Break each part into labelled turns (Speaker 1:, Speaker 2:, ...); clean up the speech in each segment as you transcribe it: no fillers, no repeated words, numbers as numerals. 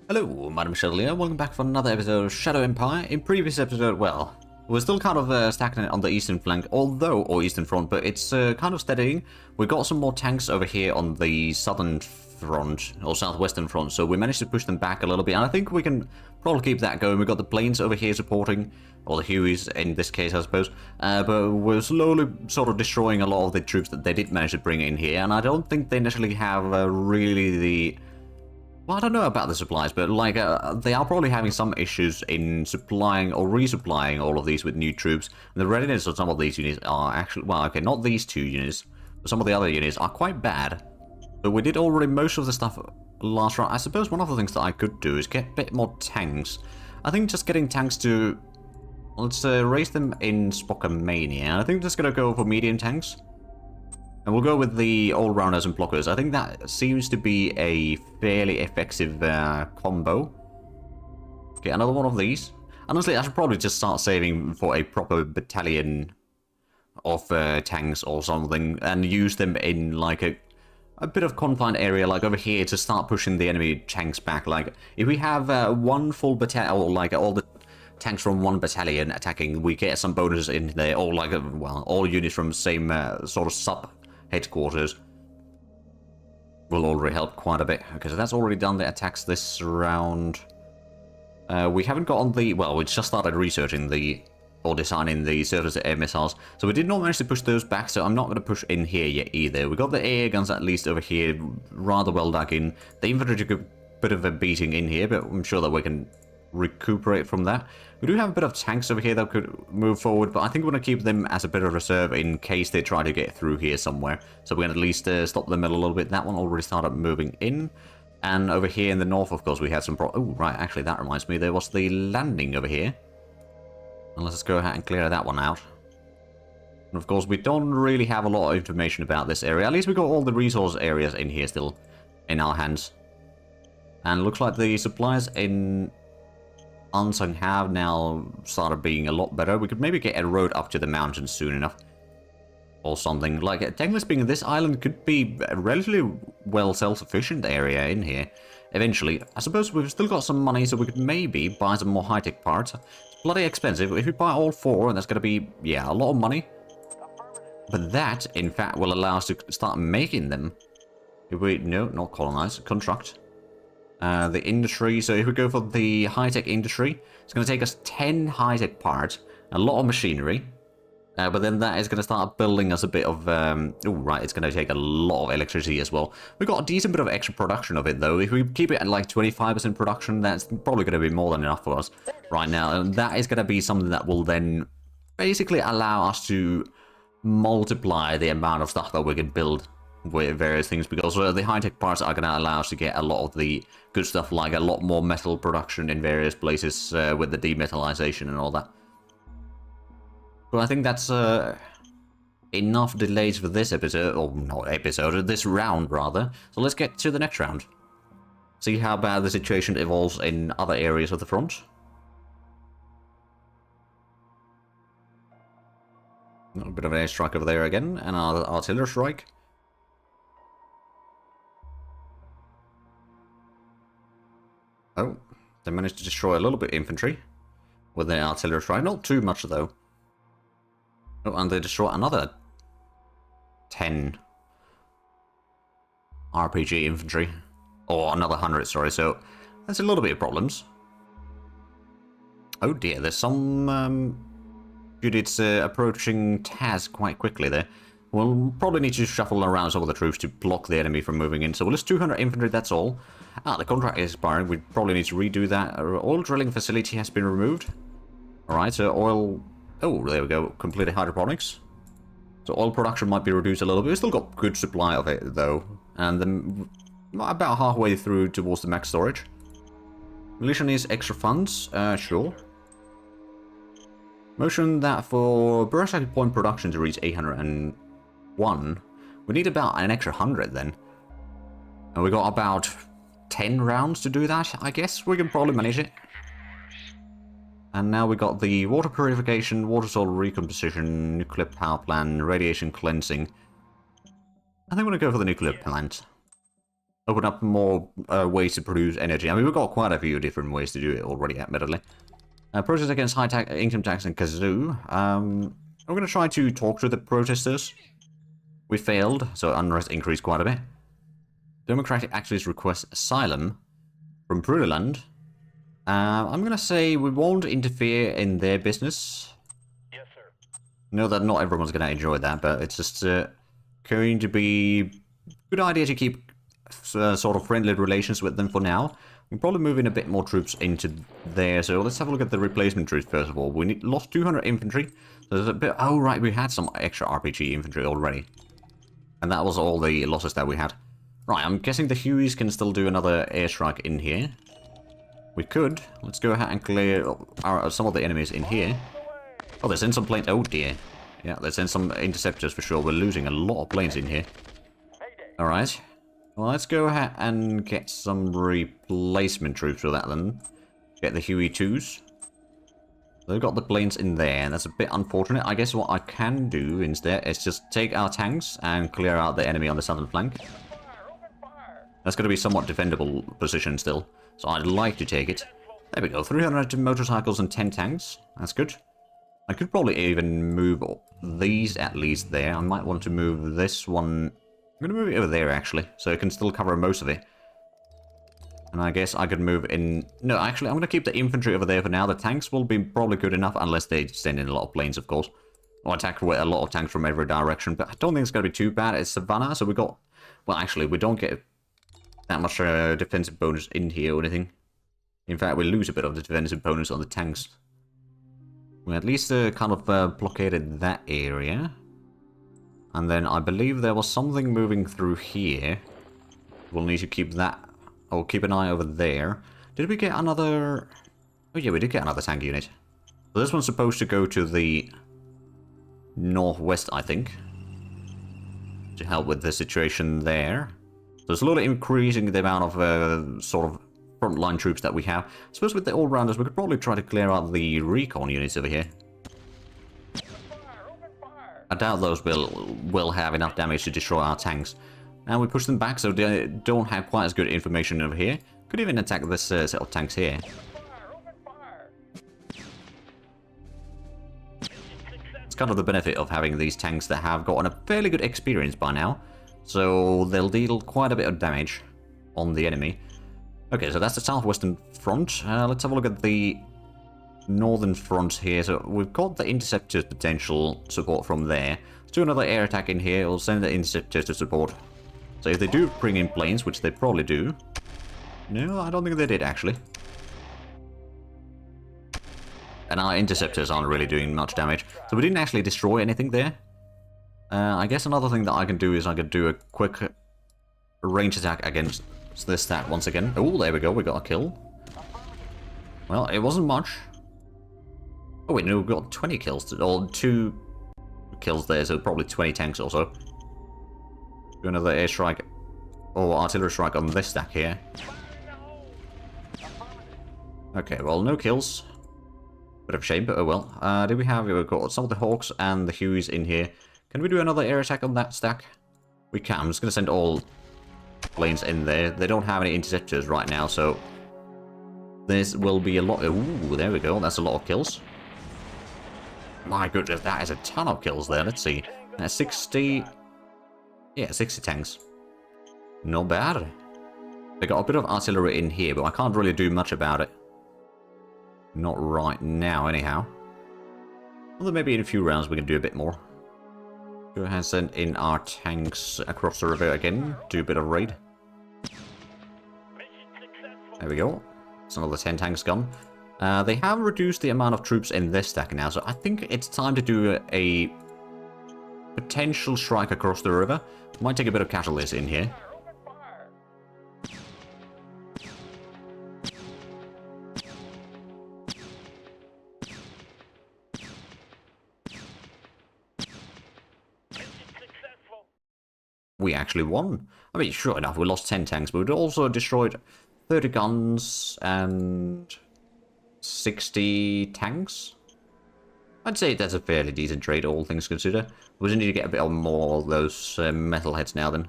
Speaker 1: Hello, my name is Zhatelier. Welcome back for another episode of Shadow Empire. In previous episode, well, we're still kind of stagnant on the eastern flank, or eastern front, but it's kind of steadying. We got some more tanks over here on the southern front, or southwestern front, so we managed to push them back a little bit, and I think we can probably keep that going. We got the planes over here supporting, or the Hueys in this case, I suppose, but we're slowly sort of destroying a lot of the troops that they did manage to bring in here, and I don't think they necessarily have really the... Well, I don't know about the supplies, but like they are probably having some issues in supplying or resupplying all of these with new troops. And the readiness of some of these units are actually, well, okay, not these two units, but some of the other units are quite bad. But we did already most of the stuff last round. I suppose one of the things that I could do is get a bit more tanks. I think just getting tanks to, let's raise them in Spockamania. I think just gonna go for medium tanks. And we'll go with the all-rounders and blockers. I think that seems to be a fairly effective combo. Okay, another one of these. Honestly, I should probably just start saving for a proper battalion of tanks or something, and use them in like a bit of confined area, like over here, to start pushing the enemy tanks back. Like, if we have one full battalion, or like all the tanks from one battalion attacking, we get some bonuses in there, or like, well, all units from the same sort of sub headquarters will already help quite a bit. Okay, so that's already done the attacks this round. We haven't got on the... Well, we just started researching the... or designing the surface air missiles. So we did not manage to push those back, so I'm not going to push in here yet either. We got the air guns at least over here, rather well dug in. The infantry took a bit of a beating in here, but I'm sure that we can recuperate from that. We do have a bit of tanks over here that could move forward, but I think we're going to keep them as a bit of reserve in case they try to get through here somewhere. So we can at least stop them a little bit. That one already started moving in. And over here in the north, of course, we had some... Oh, right, actually, that reminds me. There was the landing over here. And let's just go ahead and clear that one out. And of course, we don't really have a lot of information about this area. At least we got all the resource areas in here still in our hands. And it looks like the supplies in Unsung have now started being a lot better. We could maybe get a road up to the mountains soon enough. Or something. Like, technically speaking, this island could be a relatively well self-sufficient area in here. Eventually. I suppose we've still got some money, so we could maybe buy some more high-tech parts. It's bloody expensive. If we buy all four, that's going to be, yeah, a lot of money. But that, in fact, will allow us to start making them. If we... No, not colonize. Construct. The industry, so if we go for the high-tech industry, it's going to take us 10 high-tech parts, a lot of machinery, but then that is going to start building us a bit of, oh right, it's going to take a lot of electricity as well. We've got a decent bit of extra production of it though. If we keep it at like 25% production, that's probably going to be more than enough for us right now, and that is going to be something that will then basically allow us to multiply the amount of stuff that we can build with various things, because the high-tech parts are going to allow us to get a lot of the good stuff, like a lot more metal production in various places with the demetallization and all that. But I think that's enough delays for this episode, or not episode, this round rather. So let's get to the next round. See how bad the situation evolves in other areas of the front. A bit of an airstrike over there again, and our artillery strike. Oh, they managed to destroy a little bit of infantry with their artillery strike. Not too much, though. Oh, and they destroy another 10 RPG infantry. Or another 100, sorry. So, that's a little bit of problems. Oh dear, there's some units approaching Taz quite quickly there. We'll probably need to shuffle around some of the troops to block the enemy from moving in. So we'll list 200 infantry, that's all. Ah, the contract is expiring. We probably need to redo that. Our oil drilling facility has been removed. Alright, so oil... Oh, there we go. Completed hydroponics. So oil production might be reduced a little bit. We've still got good supply of it, though. And then about halfway through towards the max storage. Militia needs extra funds. Sure. Motion that for burst point production to reach 801, we need about an extra 100 then. And we got about 10 rounds to do that, I guess. We can probably manage it. And now we got the water purification, water soil recomposition, nuclear power plant, radiation cleansing. I think I'm going to go for the nuclear plant. open up more ways to produce energy. I mean, we've got quite a few different ways to do it already, admittedly. Protest against high income tax in Kazoo. I'm going to try to talk to the protesters. We failed, so unrest increased quite a bit. Democratic activists request asylum from Bruneland. I'm going to say we won't interfere in their business.
Speaker 2: Yes, sir.
Speaker 1: Know that not everyone's going to enjoy that, but it's just going to be a good idea to keep sort of friendly relations with them for now. We're probably moving a bit more troops into there, so let's have a look at the replacement troops first of all. We lost 200 infantry. So there's a bit... Oh, right, we had some extra RPG infantry already. And that was all the losses that we had. Right, I'm guessing the Hueys can still do another airstrike in here. We could. Let's go ahead and clear some of the enemies in here. Oh, they sent some planes. Oh, dear. Yeah, they sent some interceptors for sure. We're losing a lot of planes in here. Alright. Well, let's go ahead and get some replacement troops for that then. Get the Huey 2s. They've got the planes in there, and that's a bit unfortunate. I guess what I can do instead is just take our tanks and clear out the enemy on the southern flank. That's going to be somewhat defendable position still, so I'd like to take it. There we go, 300 motorcycles and 10 tanks. That's good. I could probably even move these at least there. I might want to move this one... I'm going to move it over there, actually, so it can still cover most of it. And I guess I could move in... No, actually, I'm going to keep the infantry over there for now. The tanks will be probably good enough, unless they send in a lot of planes, of course. Or attack with a lot of tanks from every direction. But I don't think it's going to be too bad. It's Savannah, so we got... Well, actually, we don't get that much defensive bonus in here or anything. In fact, we lose a bit of the defensive bonus on the tanks. We at least kind of blockaded that area. And then I believe there was something moving through here. We'll need to keep that... Oh, keep an eye over there. Did we get another... Oh yeah, we did get another tank unit. So this one's supposed to go to the northwest, I think. To help with the situation there. So slowly increasing the amount of sort of frontline troops that we have. I suppose with the all-rounders, we could probably try to clear out the recon units over here. I doubt those will have enough damage to destroy our tanks. And we push them back so they don't have quite as good information over here. Could even attack this set of tanks here. It's kind of the benefit of having these tanks that have gotten a fairly good experience by now. So they'll deal quite a bit of damage on the enemy. Okay, so that's the southwestern front. Let's have a look at the northern front here. So we've got the interceptors potential support from there. Let's do another air attack in here. We'll send the interceptors to support. So if they do bring in planes, which they probably do. No, I don't think they did, actually. And our interceptors aren't really doing much damage. So we didn't actually destroy anything there. I guess another thing that I can do is I could do a quick range attack against this stack once again. Oh, there we go. We got a kill. Well, it wasn't much. Oh, wait, no, we've got 20 kills. Or 2 kills there, so probably 20 tanks or so. Do another airstrike or artillery strike on this stack here. Okay, well, no kills. Bit of a shame, but oh well. We've got some of the Hawks and the Hueys in here. Can we do another air attack on that stack? We can. I'm just going to send all planes in there. They don't have any interceptors right now, so this will be a lot. Ooh, there we go. That's a lot of kills. My goodness, that is a ton of kills there. Let's see. That's 60... Yeah, 60 tanks. Not bad. They got a bit of artillery in here, but I can't really do much about it. Not right now, anyhow. Although maybe in a few rounds we can do a bit more. Go ahead and send in our tanks across the river again. Do a bit of raid. There we go. It's another 10 tanks gone. They have reduced the amount of troops in this stack now, so I think it's time to do a potential strike across the river. Might take a bit of casualties in here. We actually won. I mean, sure enough, we lost 10 tanks, but we also destroyed 30 guns and 60 tanks. I'd say that's a fairly decent trade, all things considered. We just need to get a bit more of those metalheads now then.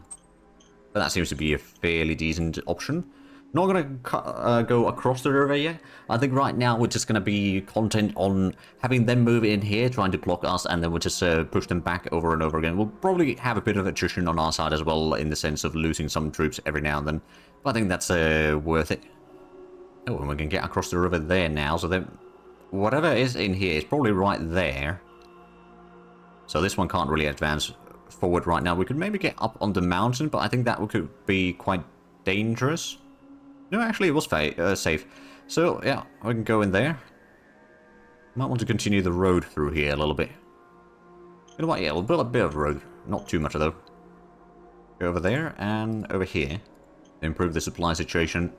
Speaker 1: But that seems to be a fairly decent option. Not going to go across the river yet. I think right now we're just going to be content on having them move in here, trying to block us, and then we'll just push them back over and over again. We'll probably have a bit of attrition on our side as well, in the sense of losing some troops every now and then. But I think that's worth it. Oh, and we can get across the river there now, so then whatever is in here is probably right there. So this one can't really advance forward right now. We could maybe get up on the mountain, but I think that could be quite dangerous. No, actually, it was safe. So, yeah, we can go in there. Might want to continue the road through here a little bit. You know what? Yeah, we'll build a bit of road. Not too much, though. Go over there and over here. Improve the supply situation.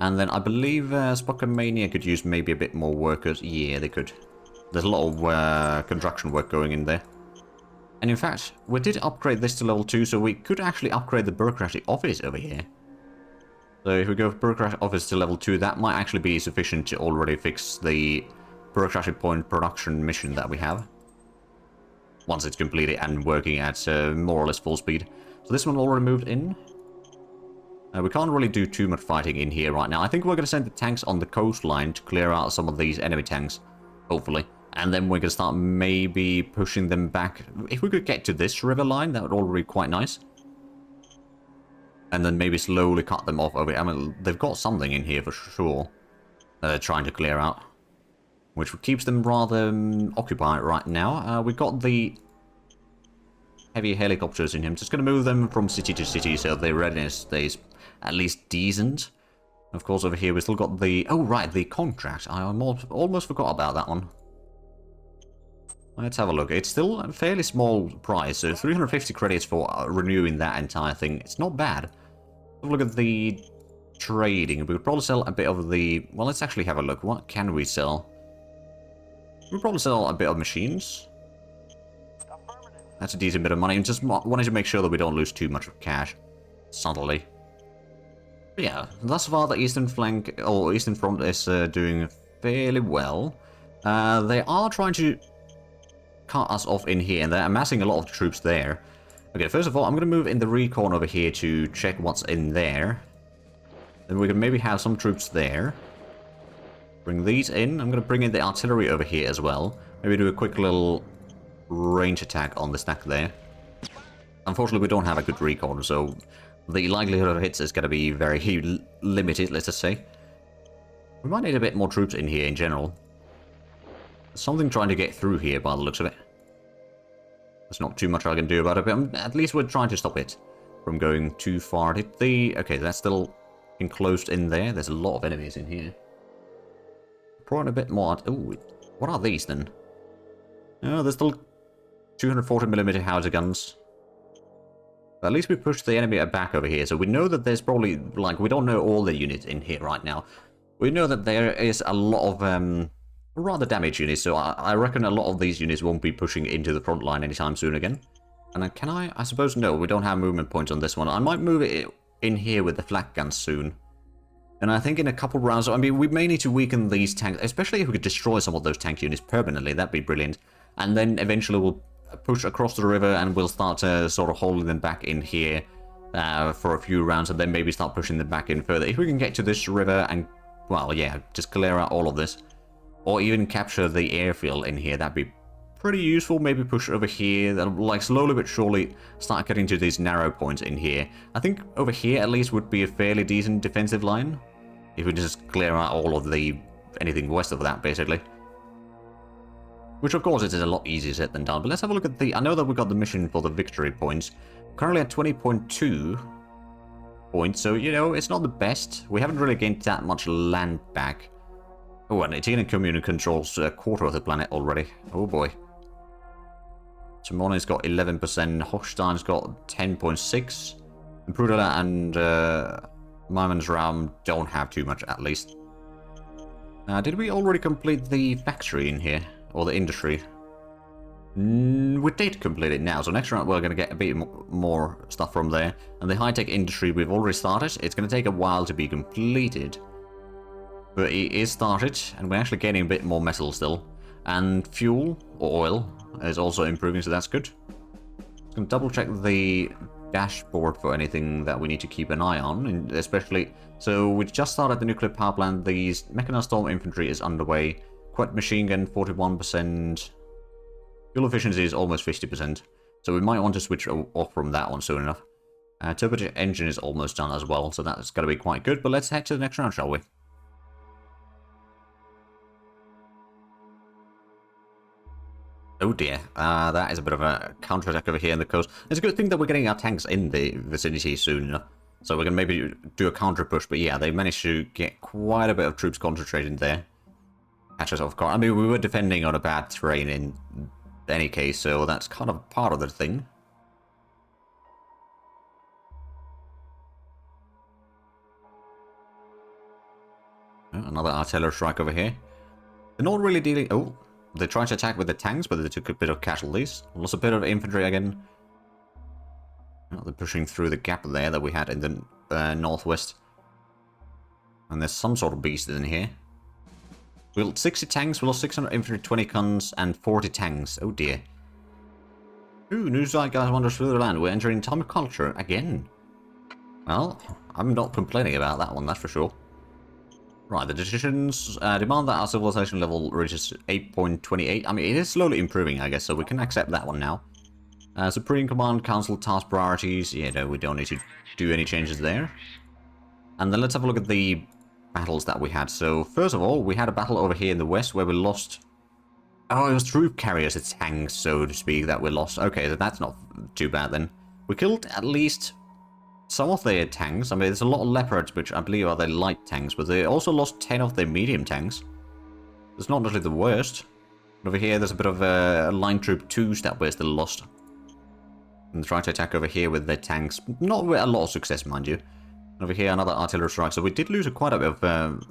Speaker 1: And then I believe Spokomania could use maybe a bit more workers. Yeah, they could. There's a lot of construction work going in there. And in fact, we did upgrade this to level 2, so we could actually upgrade the bureaucratic office over here. So if we go bureaucratic office to level 2, that might actually be sufficient to already fix the bureaucratic point production mission that we have. Once it's completed and working at more or less full speed. So this one already moved in. We can't really do too much fighting in here right now. I think we're going to send the tanks on the coastline to clear out some of these enemy tanks. Hopefully. And then we're going to start maybe pushing them back. If we could get to this river line, that would already be quite nice. And then maybe slowly cut them off over here. I mean, they've got something in here for sure. They're trying to clear out. Which keeps them rather occupied right now. We've got the heavy helicopters in here. I'm just going to move them from city to city so their readiness stays at least decent. Of course, over here we still got the... Oh, right, the contract. I almost forgot about that one. Let's have a look. It's still a fairly small price. So 350 credits for renewing that entire thing. It's not bad. Have a look at the trading. We could probably sell a bit of the... Well, let's actually have a look. What can we sell? We'll probably sell a bit of machines. That's a decent bit of money. Just wanted to make sure that we don't lose too much of cash. Subtly. But yeah, thus far the eastern flank, or eastern front is doing fairly well. They are trying to cut us off in here, and they're amassing a lot of troops there. Okay, first of all, I'm going to move in the recon over here to check what's in there. Then we can maybe have some troops there. Bring these in. I'm going to bring in the artillery over here as well. Maybe do a quick little range attack on the stack there. Unfortunately, we don't have a good recon, so the likelihood of hits is going to be very limited, let's just say. We might need a bit more troops in here in general. There's something trying to get through here by the looks of it. There's not too much I can do about it, but at least we're trying to stop it from going too far. Okay, that's still enclosed in there. There's a lot of enemies in here. Probably a bit more... Ooh, what are these then? Oh, there's still 240mm howitzer guns. But at least we pushed the enemy back over here, so we know that there's probably... Like, we don't know all the units in here right now. We know that there is a lot of... rather damaged units, so I reckon a lot of these units won't be pushing into the front line anytime soon again. And can I suppose no, we don't have movement points on this one. I might move it in here with the flak guns soon. And I think in a couple rounds, I mean, we may need to weaken these tanks, especially if we could destroy some of those tank units permanently, that'd be brilliant. And then eventually we'll push across the river and we'll start sort of holding them back in here for a few rounds, and then maybe start pushing them back in further. If we can get to this river and, well, yeah, just clear out all of this. Or even capture the airfield in here, that'd be pretty useful. Maybe push over here, like slowly but surely start getting to these narrow points in here. I think over here at least would be a fairly decent defensive line. If we just clear out all of anything west of that, basically. Which of course is a lot easier said than done, but let's have a look at I know that we got the mission for the victory points. Currently at 20.2 points, so you know, it's not the best. We haven't really gained that much land back. Oh, and Italian commune controls a quarter of the planet already. Oh boy. Timoni's got 11%, Hochstein's got 10.6, and Prudela and Maimon's Realm don't have too much, at least. Did we already complete the factory in here? Or the industry? We did complete it now, so next round we're going to get a bit more stuff from there. And the high-tech industry we've already started. It's going to take a while to be completed. But it is started, and we're actually getting a bit more metal still. And fuel, or oil, is also improving, so that's good. I'm going to double check the dashboard for anything that we need to keep an eye on, and especially... So we just started the nuclear power plant, the mechanized storm infantry is underway, quad machine gun 41%, fuel efficiency is almost 50%, so we might want to switch off from that one soon enough. Turbojet engine is almost done as well, so that's going to be quite good, but let's head to the next round, shall we? Oh dear, that is a bit of a counterattack over here in the coast. It's a good thing that we're getting our tanks in the vicinity soon enough. So we can maybe do a counter push, but yeah, they managed to get quite a bit of troops concentrated there. Catch us off guard. I mean, we were defending on a bad terrain in any case, so that's kind of part of the thing. Another artillery strike over here. They're not really dealing... Oh, they tried to attack with the tanks, but they took a bit of casualties. Lost a bit of infantry again. Oh, they're pushing through the gap there that we had in the northwest. And there's some sort of beast in here. We lost 60 tanks, we lost 600 infantry, 20 guns, and 40 tanks. Oh dear. Ooh, new Zeitgeist wanders through the land. We're entering time of culture again. Well, I'm not complaining about that one, that's for sure. Right, the decisions demand that our civilization level reaches 8.28. I mean, it is slowly improving, I guess, so we can accept that one now. Supreme Command Council task priorities. Yeah, no, we don't need to do any changes there. And then let's have a look at the battles that we had. So, first of all, we had a battle over here in the west where we lost... Oh, it was troop carriers, it's tanks, so to speak, that we lost. Okay, so that's not too bad then. We killed at least some of their tanks. I mean, there's a lot of leopards, which I believe are their light tanks, but they also lost 10 of their medium tanks. It's not really the worst. Over here, there's a bit of line troop 2s that we're still lost. And try to attack over here with their tanks. Not with a lot of success, mind you. Over here, another artillery strike. So we did lose quite a bit of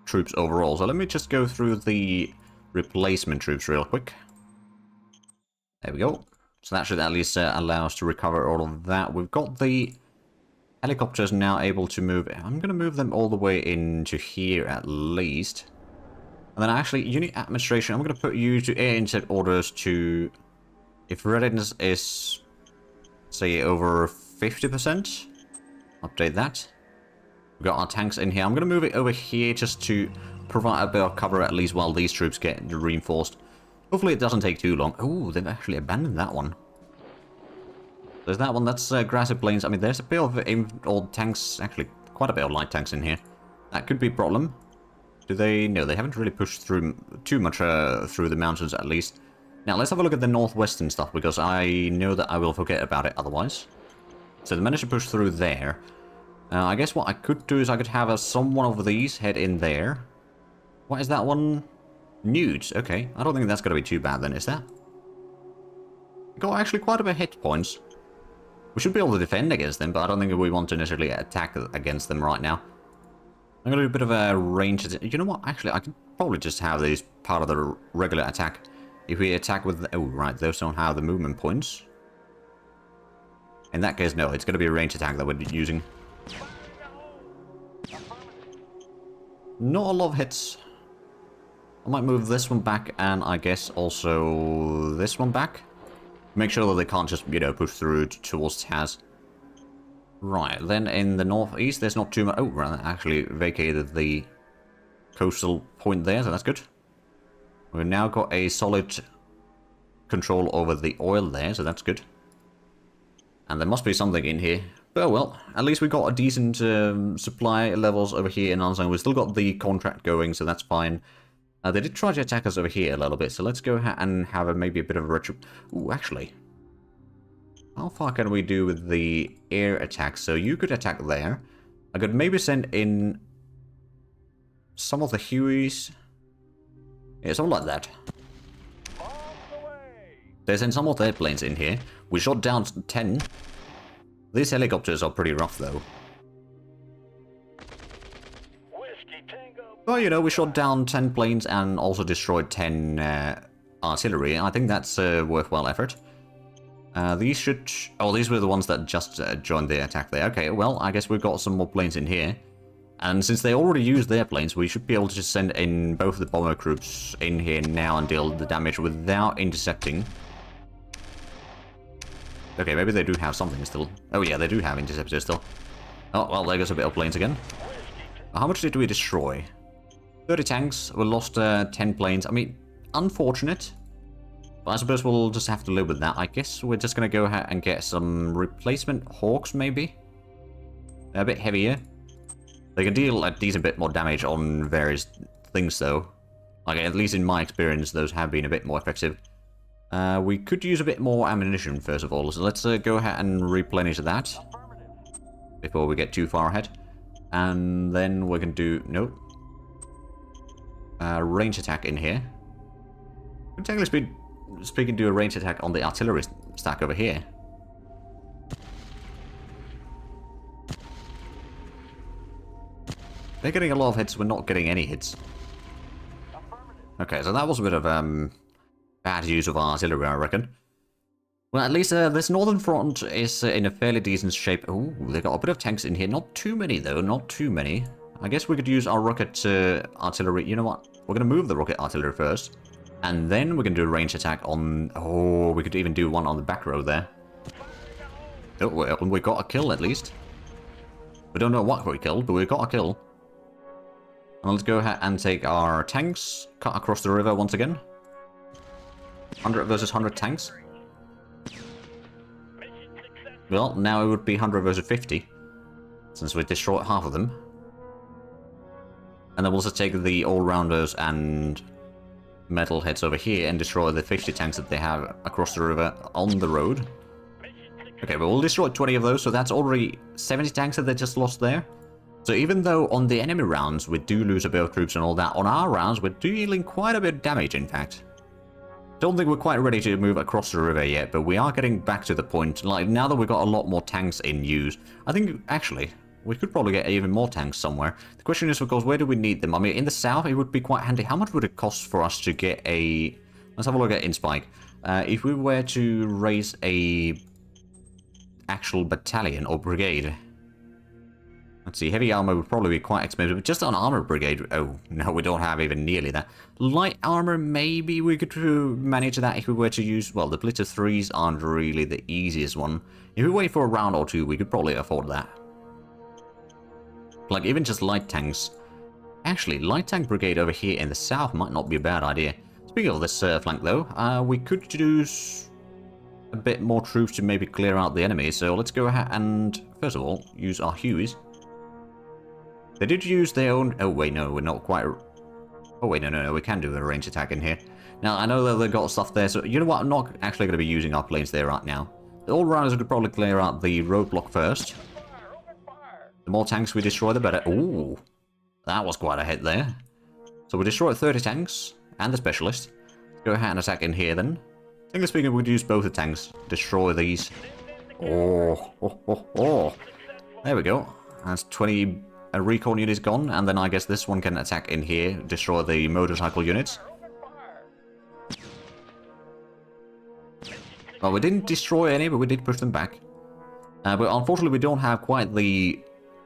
Speaker 1: troops overall. So let me just go through the replacement troops real quick. There we go. So that should at least allow us to recover all of that. We've got the helicopters now able to move. I'm going to move them all the way into here at least. And then actually, unit administration, I'm going to put you to air intercept orders to... If readiness is... say over 50%. Update that. We've got our tanks in here. I'm going to move it over here just to provide a bit of cover at least while these troops get reinforced. Hopefully it doesn't take too long. Oh, they've actually abandoned that one. There's that one. That's grassy plains. I mean, there's a bit of old tanks. Actually, quite a bit of light tanks in here. That could be a problem. Do they... No, they haven't really pushed through too much through the mountains at least. Now, let's have a look at the northwestern stuff, because I know that I will forget about it otherwise. So they managed to push through there. I guess what I could do is I could have someone of these head in there. What is that one? Nudes. Okay, I don't think that's going to be too bad then, is that? Got actually quite a bit of hit points. We should be able to defend against them, but I don't think we want to necessarily attack against them right now. I'm going to do a bit of a range... You know what? Actually, I can probably just have these part of the regular attack. If we attack with... Oh, right, those don't have the movement points. In that case, no, it's going to be a range attack that we're using. Not a lot of hits. I might move this one back, and I guess also this one back. Make sure that they can't just, you know, push through towards Taz. Right, then in the northeast, there's not too much... Oh, right, actually vacated the coastal point there, so that's good. We've now got a solid control over the oil there, so that's good. And there must be something in here. But well, at least we got a decent supply levels over here in Anzang. We've still got the contract going, so that's fine. They did try to attack us over here a little bit, so let's go and have maybe a bit of a retro... Ooh, actually. How far can we do with the air attack? So you could attack there. I could maybe send in some of the Hueys. Yeah, something like that. They sent some of their planes in here. We shot down 10. These helicopters are pretty rough, though. Well, you know, we shot down 10 planes and also destroyed 10 artillery. I think that's a worthwhile effort. These should... Oh, these were the ones that just joined the attack there. Okay, well, I guess we've got some more planes in here. And since they already used their planes, we should be able to just send in both the bomber groups in here now and deal the damage without intercepting. Okay, maybe they do have something still. Oh yeah, they do have interceptors still. Oh, well, there goes a bit of planes again. How much did we destroy? 30 tanks. We lost 10 planes. I mean, unfortunate. But I suppose we'll just have to live with that. I guess we're just going to go ahead and get some replacement Hawks, maybe? They're a bit heavier. They can deal a decent bit more damage on various things, though. Like, at least in my experience, those have been a bit more effective. We could use a bit more ammunition, first of all. So let's go ahead and replenish that before we get too far ahead. And then we can do... Nope. Range attack in here. We can technically speaking, do a range attack on the artillery stack over here. They're getting a lot of hits, we're not getting any hits. Okay, so that was a bit of bad use of artillery, I reckon. Well, at least this northern front is in a fairly decent shape. Ooh, they got a bit of tanks in here. Not too many, though. Not too many. I guess we could use our rocket artillery. You know what? We're going to move the rocket artillery first. And then we can do a range attack on... Oh, we could even do one on the back row there. Oh, well, we got a kill, at least. We don't know what we killed, but we got a kill. And let's go ahead and take our tanks. Cut across the river once again. 100 versus 100 tanks. Well, now it would be 100 versus 50. Since we destroyed half of them. And then we'll also take the all-rounders and metalheads over here and destroy the 50 tanks that they have across the river on the road. Okay, but we'll destroy 20 of those, so that's already 70 tanks that they just lost there. So even though on the enemy rounds we do lose a bit of troops and all that, on our rounds we're dealing quite a bit of damage, in fact. Don't think we're quite ready to move across the river yet, but we are getting back to the point. Like, now that we've got a lot more tanks in use, I think, actually, we could probably get even more tanks somewhere. The question is, of course, where do we need them? I mean, in the south, it would be quite handy. How much would it cost for us to get a... Let's have a look at InSpike. If we were to raise a actual battalion or brigade... Let's see, heavy armor would probably be quite expensive, but just an armor brigade, oh, no, we don't have even nearly that. Light armor, maybe we could manage that if we were to use, well, the Blitzer 3s aren't really the easiest one. If we wait for a round or two, we could probably afford that. Like, even just light tanks. Actually, light tank brigade over here in the south might not be a bad idea. Speaking of this flank, though, we could use a bit more troops to maybe clear out the enemy, so let's go ahead and, first of all, use our Hueys. They did use their own... Oh, wait, no, we're not quite... Oh, wait, no, we can do a range attack in here. Now, I know that they've got stuff there, so you know what? I'm not actually going to be using our planes there right now. The all-rounders could probably clear out the roadblock first. The more tanks we destroy, the better. Ooh, that was quite a hit there. So we destroyed 30 tanks and the specialist. Go ahead and attack in here, then. Technically speaking, we could use both the tanks. Destroy these. Oh. There we go. That's 20... A recon unit is gone, and then I guess this one can attack in here, destroy the motorcycle units. Well, we didn't destroy any, but we did push them back. But unfortunately, we don't have quite the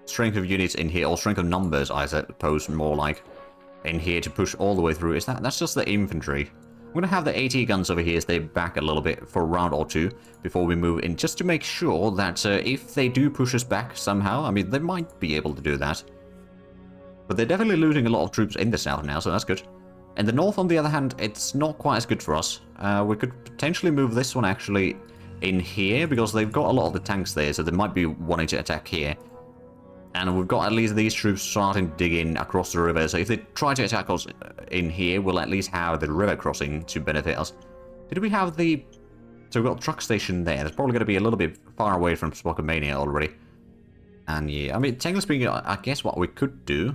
Speaker 1: strength of units in here, or strength of numbers, I suppose, more like, in here to push all the way through. That's just the infantry. I'm going to have the AT guns over here stay back a little bit for a round or two before we move in, just to make sure that if they do push us back somehow, I mean, they might be able to do that. But they're definitely losing a lot of troops in the south now, so that's good. In the north, on the other hand, it's not quite as good for us. We could potentially move this one actually in here, because they've got a lot of the tanks there, so they might be wanting to attack here. And we've got at least these troops starting to dig in across the river, so if they try to attack us in here, we'll at least have the river crossing to benefit us. Did we have the... So we've got a truck station there. That's probably going to be a little bit far away from Spokomania already. And yeah, I mean, technically speaking, I guess what we could do...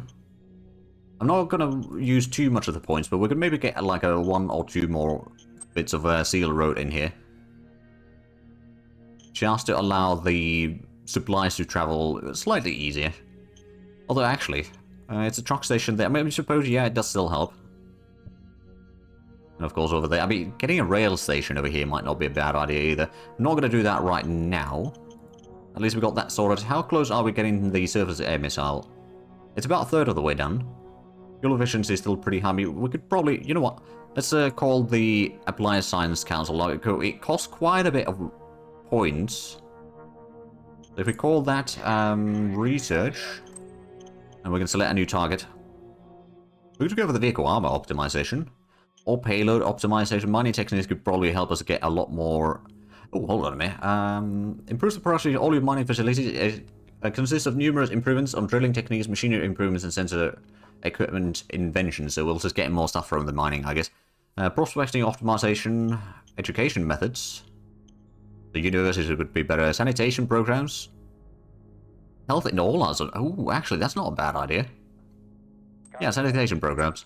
Speaker 1: I'm not going to use too much of the points, but we could maybe get like a 1 or 2 more bits of seal road in here. Just to allow the supplies to travel slightly easier. Although actually, it's a truck station there. I mean, I suppose, yeah, it does still help. And of course over there, I mean, getting a rail station over here might not be a bad idea either. I'm not going to do that right now. At least we got that sorted. How close are we getting the surface air missile? It's about a third of the way done. Fuel efficiency is still pretty high. We could probably, you know what? Let's call the Appliance Science Council. It costs quite a bit of points. If we call that research, and we can select a new target. We could go for the vehicle armor optimization. Or payload optimization. Mining techniques could probably help us get a lot more... Oh, hold on a minute. Improves the productivity of all your mining facilities. It consists of numerous improvements on drilling techniques, machinery improvements, and sensor equipment inventions. So we'll just get more stuff from the mining, I guess. Prospecting optimization. Education methods. The universities would be better. Sanitation programs. Health in all ours. Oh, actually, that's not a bad idea. Yeah, sanitation programs.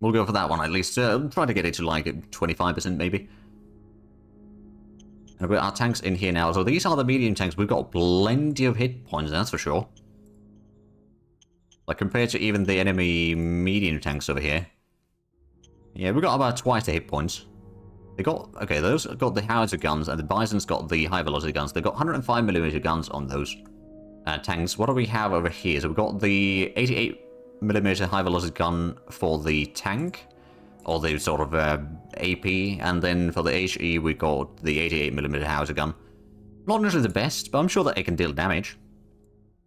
Speaker 1: We'll go for that one at least. Try to get it to like 25% maybe. And we've got our tanks in here now. So these are the medium tanks. We've got plenty of hit points, that's for sure. Like compared to even the enemy medium tanks over here. Yeah, we've got about twice the hit points. They got, okay, those got the howitzer guns, and the Bison's got the high velocity guns. They've got 105mm guns on those tanks. What do we have over here? So we've got the 88mm high velocity gun for the tank, or the sort of AP, and then for the HE we got the 88mm howitzer gun. Not necessarily the best, but I'm sure that it can deal damage.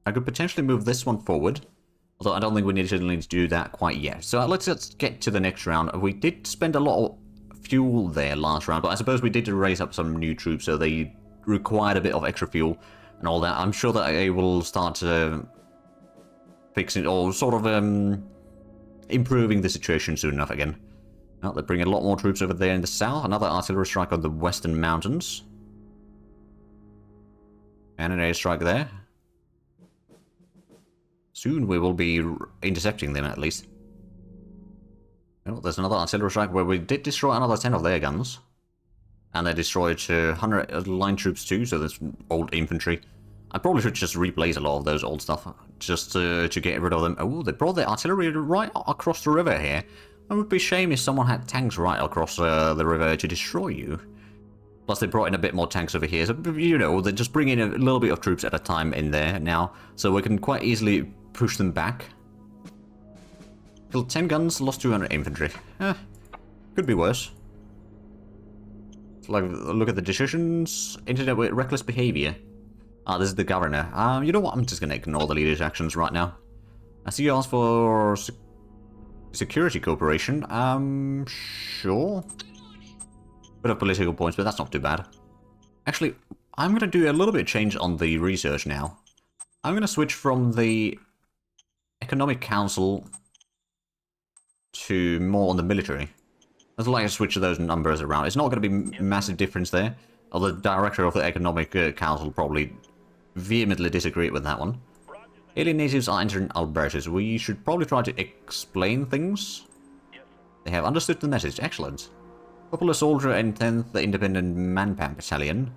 Speaker 1: I could potentially move this one forward, although I don't think we need to do that quite yet. So let's just get to the next round. We did spend a lot of fuel there last round, but I suppose we did raise up some new troops, so they required a bit of extra fuel and all that. I'm sure that I will start fixing, or sort of improving the situation soon enough again. Well, they're bringing a lot more troops over there in the south. Another artillery strike on the western mountains. And an airstrike there. Soon we will be intercepting them at least. Well, there's another artillery strike where we did destroy another 10 of their guns. And they destroyed 100 line troops too, so there's old infantry. I probably should just replace a lot of those old stuff, just to get rid of them. Oh, they brought their artillery right across the river here. It would be a shame if someone had tanks right across the river to destroy you. Plus they brought in a bit more tanks over here, so, you know, they just bring in a little bit of troops at a time in there now, so we can quite easily push them back. Killed 10 guns, lost 200 infantry. Could be worse. Like, look at the decisions. Internet with reckless behavior. Ah, this is the governor. You know what? I'm just gonna ignore the leader's actions right now. I see you asked for security cooperation. Sure. Bit of political points, but that's not too bad. Actually, I'm gonna do a little bit of change on the research now. I'm gonna switch from the Economic Council to more on the military. I'd like to switch those numbers around. It's not going to be a massive difference there. Although the director of the Economic Council probably vehemently disagree with that one. Alien natives are entering Albertus. We should probably try to explain things. They have understood the message. Excellent. Popular soldier in 10th, the Independent Manpan Battalion.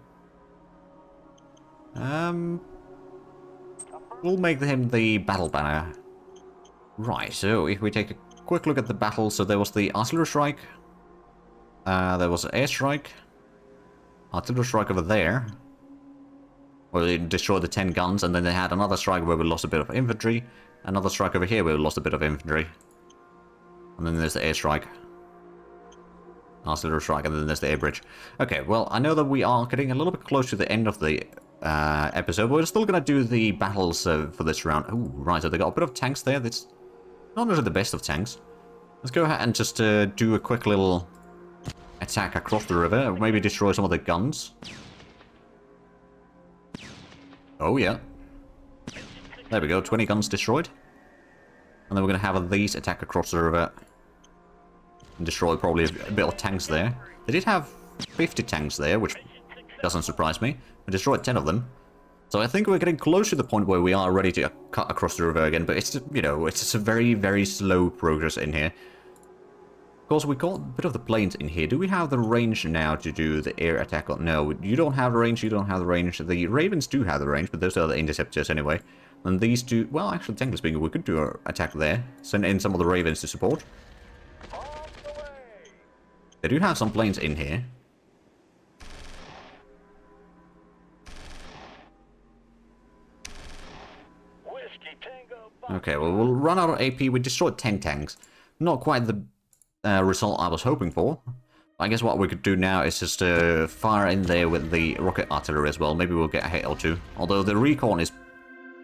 Speaker 1: We'll make him the battle banner. Right, so if we take a quick look at the battle, so there was the artillery strike. There was an airstrike. Artillery strike over there. Where they destroyed the 10 guns, and then they had another strike where we lost a bit of infantry. Another strike over here where we lost a bit of infantry. And then there's the airstrike. Artillery strike, and then there's the air bridge. Okay, well, I know that we are getting a little bit close to the end of the episode, but we're still going to do the battles for this round. Oh, right, so they got a bit of tanks there. That's not really the best of tanks. Let's go ahead and just do a quick little attack across the river. Maybe destroy some of the guns. Oh, yeah. There we go, 20 guns destroyed. And then we're going to have these attack across the river. And destroy probably a bit of tanks there. They did have 50 tanks there, which doesn't surprise me. We destroyed 10 of them. So I think we're getting close to the point where we are ready to cut across the river again. But it's, you know, it's just a very, very slow progress in here. Of course, we got a bit of the planes in here. Do we have the range now to do the air attack? No, you don't have the range, you don't have the range. The Ravens do have the range, but those are the interceptors anyway. And these two, well, actually, technically speaking, we could do an attack there. Send in some of the Ravens to support. They do have some planes in here. Okay, well, we'll run out of AP. We destroyed 10 tanks. Not quite the result I was hoping for. I guess what we could do now is just fire in there with the rocket artillery as well. Maybe we'll get a hit or two. Although the recon is...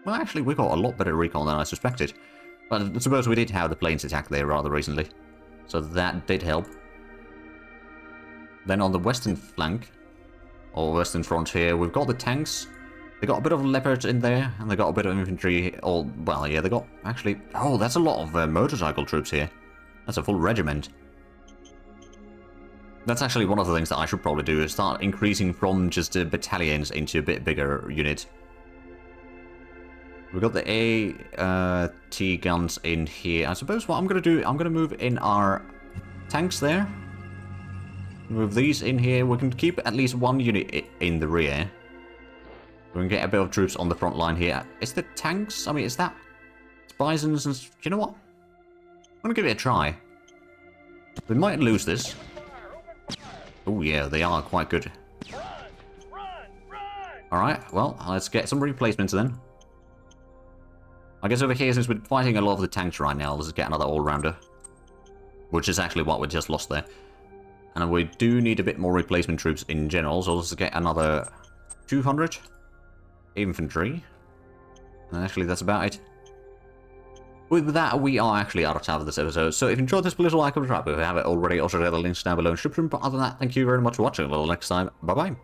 Speaker 1: Well, actually, we got a lot better recon than I suspected. But I suppose we did have the planes attack there rather recently. So that did help. Then on the western flank, or western front here, we've got the tanks. They got a bit of leopards in there, and they got a bit of infantry. Or, well, yeah, they got actually... Oh, that's a lot of motorcycle troops here. That's a full regiment. That's actually one of the things that I should probably do, is start increasing from just battalions into a bit bigger unit. We've got the AT guns in here. I suppose what I'm going to do, I'm going to move in our tanks there. Move these in here. We can keep at least one unit in the rear. We can get a bit of troops on the front line here. Is the tanks? I mean, is that... It's bisons and... You know what? I'm going to give it a try. We might lose this. Oh yeah, they are quite good. Alright, well, let's get some replacements then. I guess over here, since we're fighting a lot of the tanks right now, let's get another all-rounder. Which is actually what we just lost there. And we do need a bit more replacement troops in general, so let's get another 200 infantry. And actually, that's about it. With that, we are actually out of time for this episode. So if you enjoyed this, please like and subscribe if you haven't already. Also, the links down below in the description. But other than that, thank you very much for watching. Until next time, bye-bye.